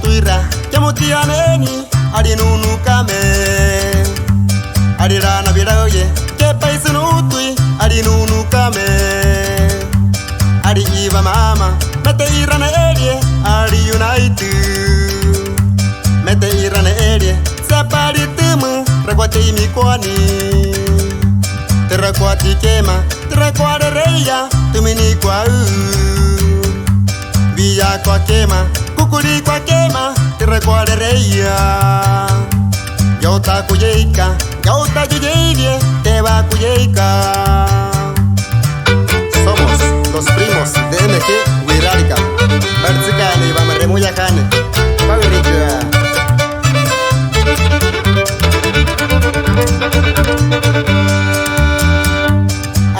tuira Chamutianeni Adi nunu kame Adi rana biraoye Ke paisunu tui Adi nunu kame Adi iva mama Mete irana erie Adi united Mete irana erie Separi timu Rekwati mikwani Terakwati kema Terakwade reya Tumini kwa Via kwa kema Kukuri kwa kema Terakwade reya Yauta kuyeika Yauta yuyevie Teba kuyeika. Somos los primos de MG Wirarika Bertzikane Iba Meremuyakane Bavirika.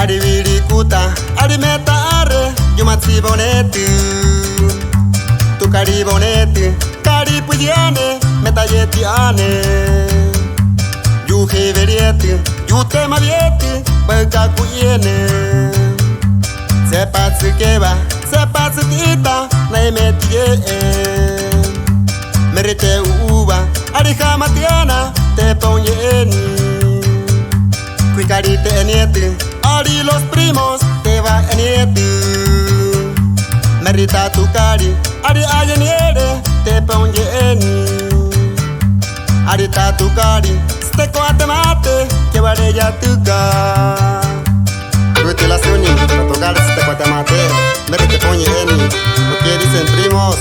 Adi viri kuta, adi meta are, yumatsi boneti. Tu kari boneti, kari pudiane, meta yetiane. Yuhe verieti, yute mavieti, baka kuyene. Sepatsi keba, sepatsi tita, na metie. Merite uva, adi hamatiana, te ponyeni. Cuicari te enieti, Adi los primos te va enieti. Merita tu cari, Adi ayeniere te ponyeni. Adi ta tu cari, ste coate mate, que vare ya tuca. Cuite la suni, para tocar ste coate mate, merite ponyeni. Lo que dicen primos.